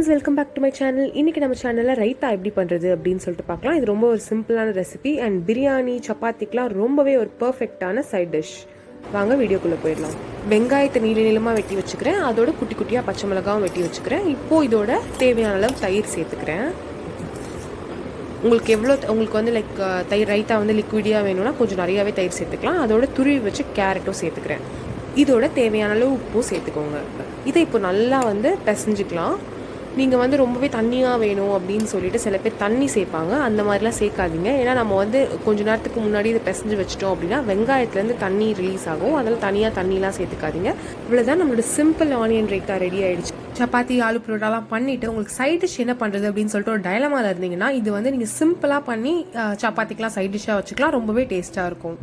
Friends, welcome back to my channel. இன்றைக்கி நம்ம சேனலில் ரைத்தா எப்படி பண்ணுறது அப்படின்னு சொல்லிட்டு பார்க்கலாம். இது ரொம்ப ஒரு சிம்பிளான ரெசிபி அண்ட் பிரியாணி சப்பாத்திக்கெலாம் ரொம்பவே ஒரு பர்ஃபெக்டான சைட் டிஷ். வாங்க வீடியோக்குள்ளே போயிடலாம். வெங்காயத்தை நீளமாக வெட்டி வச்சுக்கிறேன். அதோட குட்டி குட்டியாக பச்சை மிளகாவும் வெட்டி வச்சுக்கிறேன். இப்போது இதோட தேவையான அளவு தயிர் சேர்த்துக்கிறேன். உங்களுக்கு வந்து லைக் தயிர் ரைத்தா வந்து லிக்விடியாக வேணும்னா கொஞ்சம் நிறையாவே தயிர் சேர்த்துக்கலாம். அதோட துருவி வச்சு கேரட்டும் சேர்த்துக்கிறேன். இதோட தேவையான அளவு உப்பும் சேர்த்துக்கோங்க. இதை இப்போ நல்லா வந்து பிசைஞ்சிக்கலாம். நீங்கள் வந்து ரொம்பவே தண்ணியாக வேணும் அப்படின்னு சொல்லிட்டு சில பேர் தண்ணி சேர்ப்பாங்க. அந்த மாதிரிலாம் சேர்க்காதீங்க. ஏன்னா நம்ம வந்து கொஞ்சம் நேரத்துக்கு முன்னாடி இதை பிசைஞ்சு வச்சிட்டோம் அப்படின்னா வெங்காயத்துலேருந்து தண்ணி ரிலீஸ் ஆகும். அதனால் தனியாக தண்ணிலாம் சேர்த்துக்காதீங்க. இவ்வளோதான் நம்மளோட சிம்பிள் ஆனியன் ரைத்தா ரெடி ஆகிடுச்சு. சப்பாத்தி ஆலு புரோட்டாலாம் பண்ணிவிட்டு உங்களுக்கு சைட் டிஷ் என்ன பண்ணுறது அப்படின்னு சொல்லிட்டு ஒரு டயலமாவில் இருந்தீங்கன்னா இது வந்து நீங்கள் சிம்பிளாக பண்ணி சப்பாத்திக்கெலாம் சைட் டிஷ்ஷாக வச்சுக்கலாம். ரொம்பவே டேஸ்ட்டாக இருக்கும்.